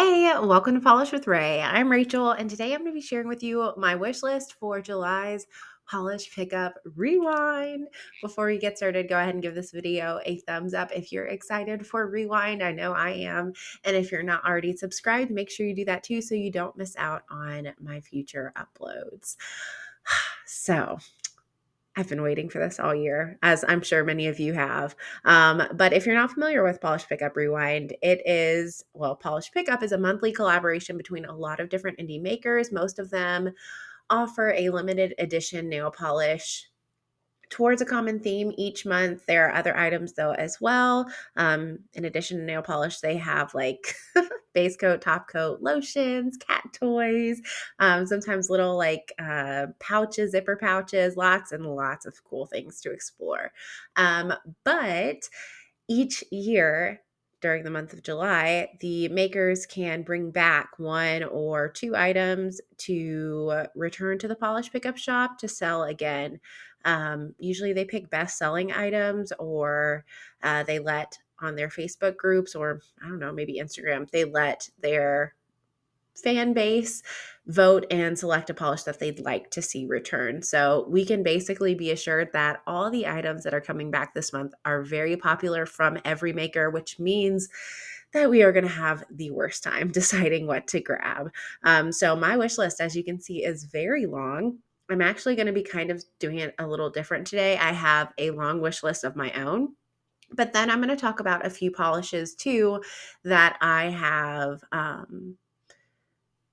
Hey, welcome to Polish with Ray. I'm Rachel, and today I'm going to be sharing with you my wish list for July's Polish Pickup Rewind. Before we get started, go ahead and give this video a thumbs up if you're excited for Rewind. I know I am. And if you're not already subscribed, make sure you do that too so you don't miss out on my future uploads. So, I've been waiting for this all year, as I'm sure many of you have. But if you're not familiar with Polish Pickup Rewind, Polish Pickup is a monthly collaboration between a lot of different indie makers. Most of them offer a limited edition nail polish towards a common theme each month. There are other items though as well. In addition to nail polish, they have like base coat, top coat, lotions, cat toys, sometimes little pouches, zipper pouches, lots and lots of cool things to explore. But each year, during the month of July, the makers can bring back one or two items to return to the polish pickup shop to sell again. Usually they pick best selling items, or they let on their Facebook groups, or I don't know, maybe Instagram, they let their fan base vote and select a polish that they'd like to see return. So we can basically be assured that all the items that are coming back this month are very popular from every maker, which means that we are going to have the worst time deciding what to grab. So my wish list, as you can see, is very long. I'm actually going to be kind of doing it a little different today. I have a long wish list of my own. But then I'm going to talk about a few polishes too that I have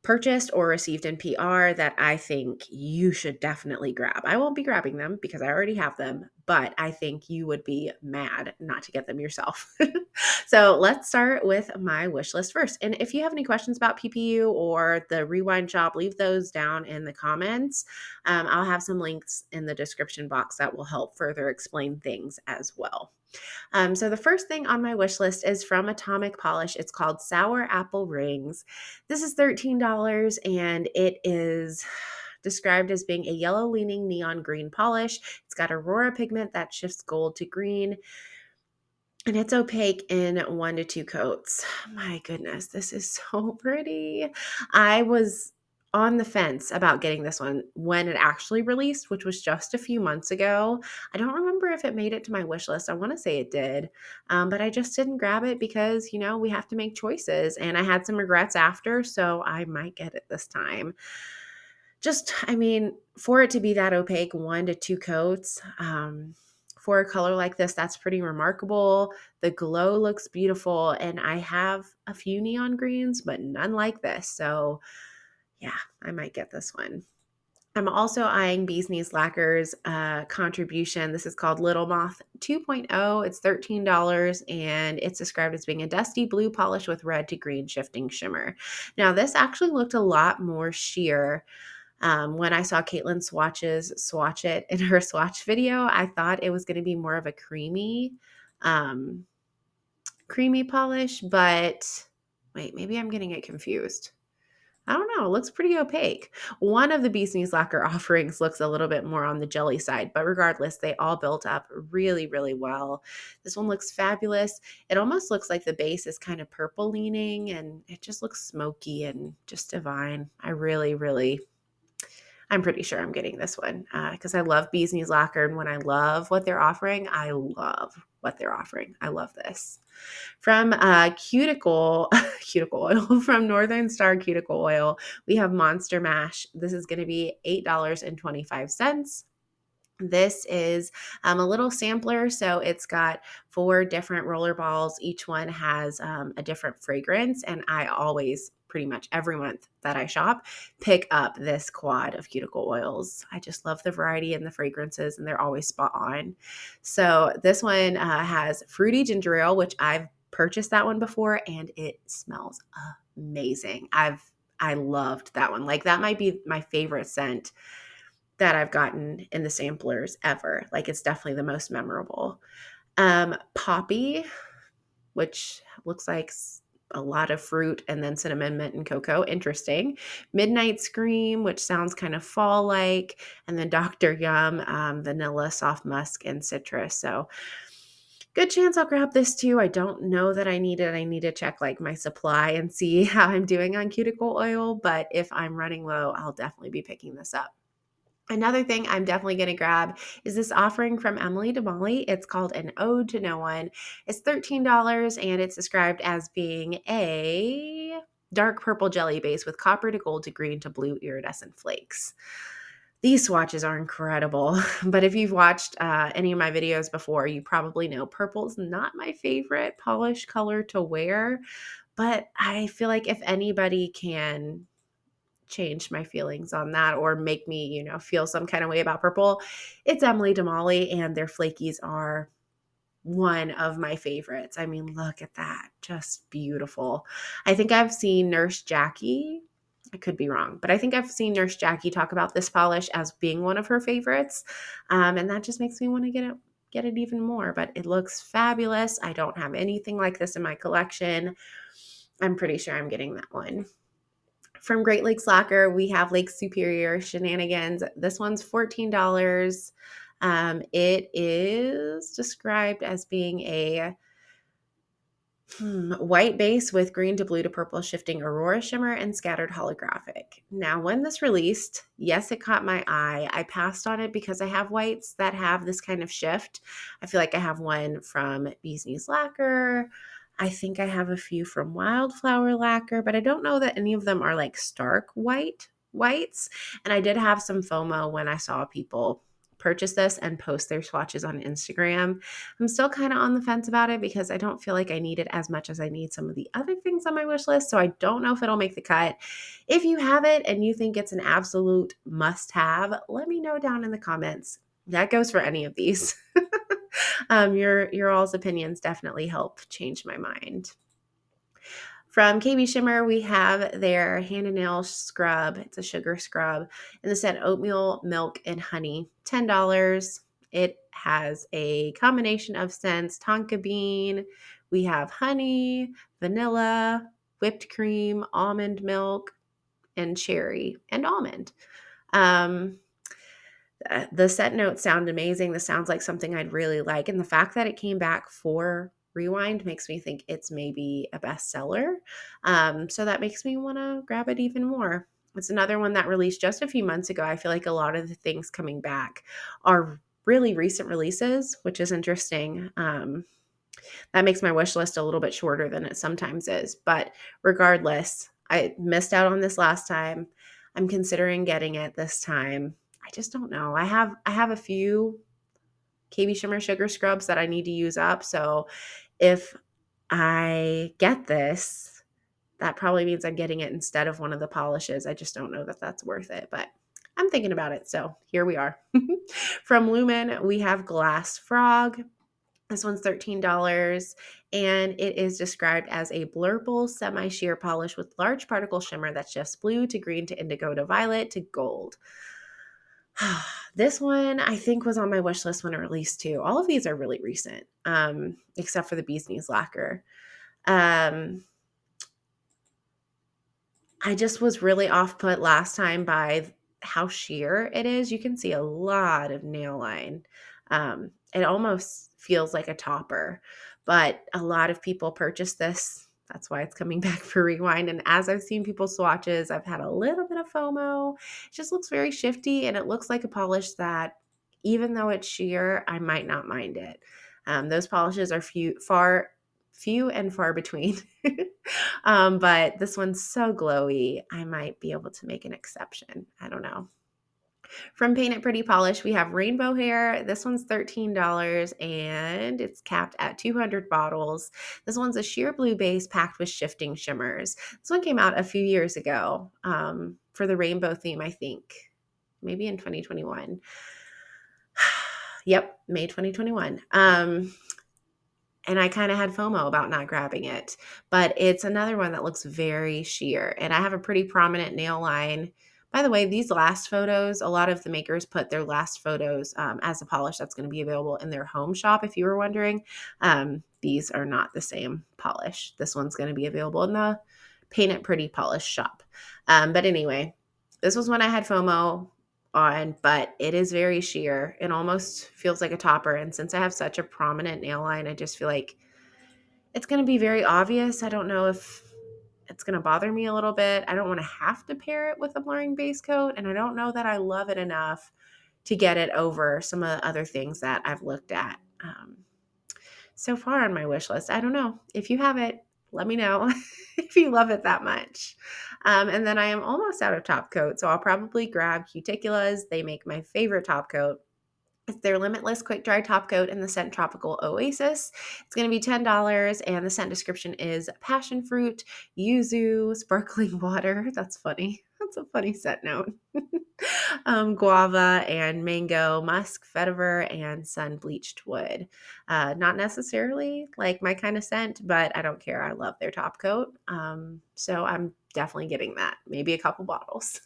purchased or received in PR that I think you should definitely grab. I won't be grabbing them because I already have them, but I think you would be mad not to get them yourself. So let's start with my wish list first. And if you have any questions about PPU or the Rewind shop, leave those down in the comments. I'll have some links in the description box that will help further explain things as well. So the first thing on my wish list is from Atomic Polish. It's called Sour Apple Rings. This is $13 and it is described as being a yellow leaning neon green polish. It's got aurora pigment that shifts gold to green. And it's opaque in 1 to 2 coats. My goodness, this is so pretty. I was on the fence about getting this one when it actually released, which was just a few months ago. I don't remember if it made it to my wish list. I want to say it did, but I just didn't grab it because, we have to make choices. And I had some regrets after, so I might get it this time. For it to be that opaque, 1 to 2 coats, for a color like this, that's pretty remarkable. The glow looks beautiful, and I have a few neon greens, but none like this. So yeah, I might get this one. I'm also eyeing Bee's Knees Lacquer's contribution. This is called Little Moth 2.0. It's $13, and it's described as being a dusty blue polish with red to green shifting shimmer. Now, this actually looked a lot more sheer. When I saw Caitlin swatch it in her swatch video, I thought it was going to be more of a um, creamy polish, but wait, maybe I'm getting it confused. I don't know. It looks pretty opaque. One of the Bee's Knees Lacquer offerings looks a little bit more on the jelly side, but regardless, they all built up really, really well. This one looks fabulous. It almost looks like the base is kind of purple leaning, and it just looks smoky and just divine. I'm pretty sure I'm getting this one because I love Bee's Knees Lacquer, and when I love what they're offering, I love what they're offering. I love this. From Cuticle, Cuticle Oil, from Northern Star Cuticle Oil, we have Monster Mash. This is going to be $8.25. This is a little sampler, so it's got 4 different roller balls. Each one has a different fragrance, and I always, pretty much every month that I shop, pick up this quad of cuticle oils. I just love the variety and the fragrances, and they're always spot on. So this one has fruity ginger ale, which I've purchased that one before, and it smells amazing. I loved that one. Like, that might be my favorite scent that I've gotten in the samplers ever. Like, it's definitely the most memorable. Poppy, which looks like a lot of fruit, and then cinnamon, mint, and cocoa. Interesting. Midnight Scream, which sounds kind of fall-like, and then Dr. Yum, vanilla, soft musk, and citrus. So Good chance I'll grab this too. I don't know that I need it. I need to check like my supply and see how I'm doing on cuticle oil, but if I'm running low, I'll definitely be picking this up. Another thing I'm definitely going to grab is this offering from Emily DeMolly. It's called An Ode to No One. It's $13 and it's described as being a dark purple jelly base with copper to gold to green to blue iridescent flakes. These swatches are incredible, but if you've watched any of my videos before, you probably know purple's not my favorite polish color to wear, but I feel like if anybody can change my feelings on that or make me, feel some kind of way about purple, it's Emily DeMolly, and their flakies are one of my favorites. I mean, look at that. Just beautiful. I think I've seen Nurse Jackie. I could be wrong, but I think I've seen Nurse Jackie talk about this polish as being one of her favorites. And that just makes me want to get it even more, but it looks fabulous. I don't have anything like this in my collection. I'm pretty sure I'm getting that one. From Great Lakes Lacquer, we have Lake Superior Shenanigans. This one's $14. It is described as being a white base with green to blue to purple shifting aurora shimmer and scattered holographic. Now, when this released, yes, it caught my eye. I passed on it because I have whites that have this kind of shift. I feel like I have one from Bee's Knees Lacquer. I think I have a few from Wildflower Lacquer, but I don't know that any of them are like stark whites. And I did have some FOMO when I saw people purchase this and post their swatches on Instagram. I'm still kind of on the fence about it because I don't feel like I need it as much as I need some of the other things on my wish list. So I don't know if it'll make the cut. If you have it and you think it's an absolute must have, let me know down in the comments. That goes for any of these. Your all's opinions definitely help change my mind. From KB Shimmer, we have their hand and nail scrub. It's a sugar scrub in the set oatmeal, milk, and honey. $10. It has a combination of scents: tonka bean, we have honey, vanilla, whipped cream, almond milk, and cherry and almond. The set notes sound amazing. This sounds like something I'd really like. And the fact that it came back for Rewind makes me think it's maybe a bestseller. So that makes me want to grab it even more. It's another one that released just a few months ago. I feel like a lot of the things coming back are really recent releases, which is interesting. That makes my wish list a little bit shorter than it sometimes is. But regardless, I missed out on this last time. I'm considering getting it this time. I just don't know. I have a few KB Shimmer sugar scrubs that I need to use up. So if I get this, that probably means I'm getting it instead of one of the polishes. I just don't know that that's worth it, but I'm thinking about it. So here we are. From Lumen, we have Glass Frog. This one's $13, and it is described as a blurple semi-sheer polish with large particle shimmer that shifts blue to green to indigo to violet to gold. This one I think was on my wish list when it released too. All of these are really recent, except for the Bee's Knees Lacquer. I just was really off put last time by how sheer it is. You can see a lot of nail line. It almost feels like a topper, but a lot of people purchase this. That's why it's coming back for Rewind. And as I've seen people swatches, I've had a little bit of FOMO. It just looks very shifty, and it looks like a polish that, even though it's sheer, I might not mind it. Those polishes are few and far between. But this one's so glowy, I might be able to make an exception. I don't know. From Paint It Pretty Polish, we have Rainbow Hair. This one's $13 and it's capped at 200 bottles. This one's a sheer blue base packed with shifting shimmers. This one came out a few years ago for the rainbow theme, I think. Maybe in 2021. Yep, May 2021. And I kind of had FOMO about not grabbing it, but it's another one that looks very sheer, and I have a pretty prominent nail line. By the way, these last photos, a lot of the makers put their last photos as a polish that's going to be available in their home shop, if you were wondering. These are not the same polish. This one's going to be available in the Paint It Pretty Polish shop. But anyway, this was when I had FOMO. on, but it is very sheer. It almost feels like a topper. And since I have such a prominent nail line, I just feel like it's going to be very obvious. I don't know if it's going to bother me a little bit. I don't want to have to pair it with a blurring base coat. And I don't know that I love it enough to get it over some of the other things that I've looked at so far on my wish list. I don't know. If you have it, let me know if you love it that much. And then I am almost out of top coat, so I'll probably grab Cuticulas. They make my favorite top coat. It's their Limitless Quick Dry Top Coat in the scent Tropical Oasis. It's going to be $10, and the scent description is passion fruit, yuzu, sparkling water. That's funny. That's a funny scent note. Guava and mango, musk, vetiver, and sun bleached wood. Not necessarily like my kind of scent, but I don't care. I love their top coat. So I'm definitely getting that. Maybe a couple bottles.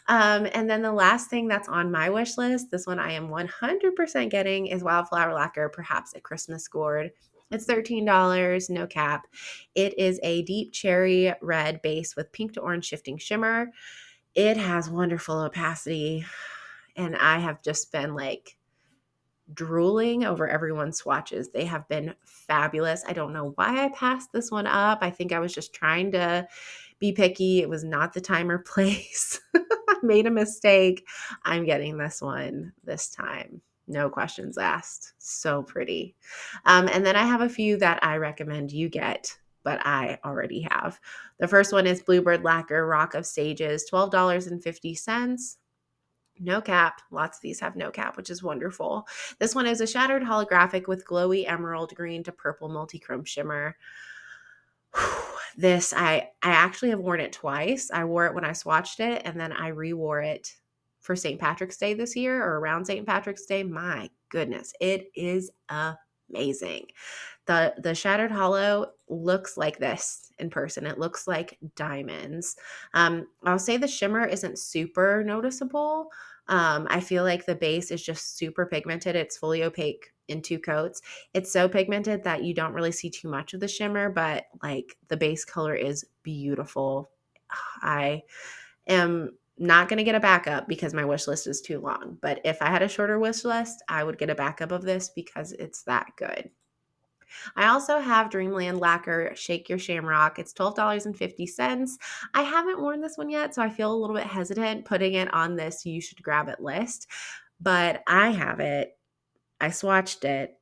And then the last thing that's on my wish list, this one I am 100% getting, is Wildflower Lacquer, perhaps a Christmas gourd. It's $13, no cap. It is a deep cherry red base with pink to orange shifting shimmer. It has wonderful opacity, and I have just been like drooling over everyone's swatches. They have been fabulous. I don't know why I passed this one up. I think I was just trying to be picky. It was not the time or place. I made a mistake. I'm getting this one this time. No questions asked. So pretty. And then I have a few that I recommend you get, but I already have. The first one is Bluebird Lacquer Rock of Sages, $12.50. No cap. Lots of these have no cap, which is wonderful. This one is a shattered holographic with glowy emerald green to purple multi-chrome shimmer. This, I actually have worn it twice. I wore it when I swatched it, and then I re-wore it for St. Patrick's Day this year, or around St. Patrick's Day. My goodness, it is amazing. The shattered hollow looks like this in person. It looks like diamonds. I'll say the shimmer isn't super noticeable. I feel like the base is just super pigmented. It's fully opaque in two coats. It's so pigmented that you don't really see too much of the shimmer, but like the base color is beautiful. I am not going to get a backup because my wish list is too long. But if I had a shorter wish list, I would get a backup of this because it's that good. I also have Dreamland Lacquer Shake Your Shamrock. It's $12.50. I haven't worn this one yet, so I feel a little bit hesitant putting it on this you should grab it list. But I have it. I swatched it,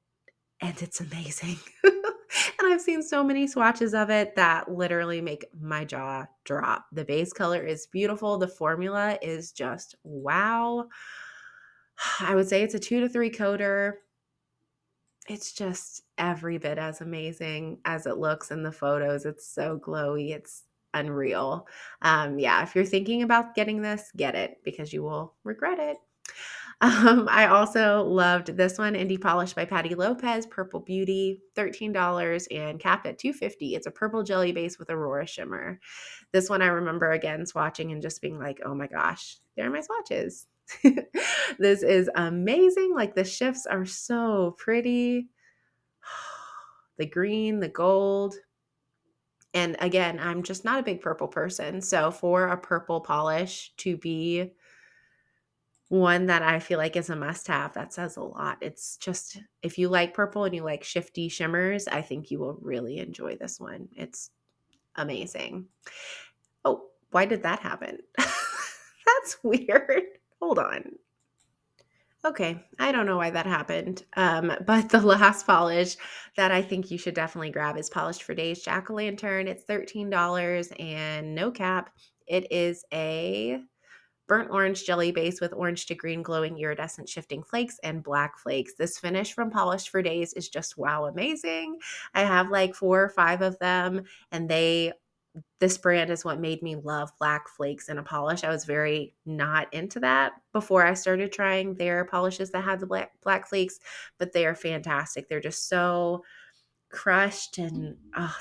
and it's amazing. And I've seen so many swatches of it that literally make my jaw drop. The base color is beautiful. The formula is just wow. I would say it's a 2 to 3 coater. It's just every bit as amazing as it looks in the photos. It's so glowy. It's unreal. Yeah, if you're thinking about getting this, get it because you will regret it. I also loved this one, Indie Polish by Patty Lopez, Purple Beauty, $13 and capped at $2.50. It's a purple jelly base with Aurora shimmer. This one I remember again swatching and just being like, oh my gosh, there are my swatches. This is amazing. Like the shifts are so pretty. The green, the gold. And again, I'm just not a big purple person. So for a purple polish to be one that I feel like is a must-have, that says a lot. It's just, if you like purple and you like shifty shimmers, I think you will really enjoy this one. It's amazing. Oh, why did that happen? That's weird. Hold on. Okay, I don't know why that happened. But the last polish that I think you should definitely grab is Polished for Days Jack-O-Lantern. It's $13 and no cap. It is a burnt orange jelly base with orange to green glowing iridescent shifting flakes and black flakes. This finish from Polished for Days is just wow amazing. I have like 4 or 5 of them, and this brand is what made me love black flakes in a polish. I was very not into that before I started trying their polishes that had the black flakes, but they are fantastic. They're just so crushed, and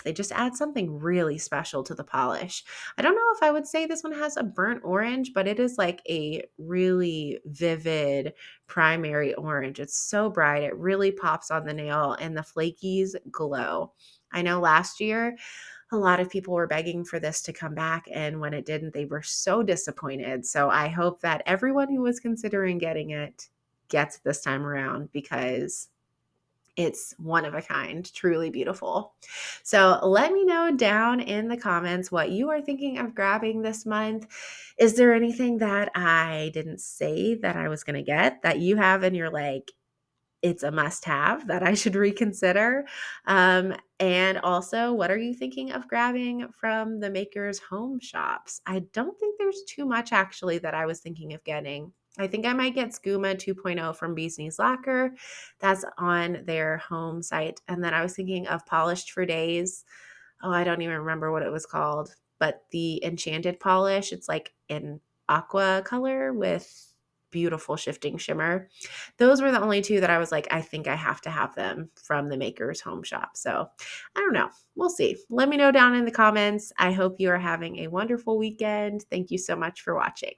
they just add something really special to the polish. I don't know if I would say this one has a burnt orange, but it is like a really vivid primary orange. It's so bright. It really pops on the nail, and the flakies glow. I know last year a lot of people were begging for this to come back, and when it didn't, they were so disappointed. So I hope that everyone who was considering getting it gets it this time around, because it's one of a kind, truly beautiful. So let me know down in the comments what you are thinking of grabbing this month. Is there anything that I didn't say that I was going to get that you have and you're like, it's a must have that I should reconsider? And also, what are you thinking of grabbing from the makers' home shops? I don't think there's too much actually that I was thinking of getting. I think I might get Skooma 2.0 from Bee's Knees Lacquer. That's on their home site. And then I was thinking of Polished for Days. Oh, I don't even remember what it was called, but the enchanted polish, it's like an aqua color with beautiful shifting shimmer. Those were the only two that I was like, I think I have to have them from the maker's home shop. So I don't know. We'll see. Let me know down in the comments. I hope you are having a wonderful weekend. Thank you so much for watching.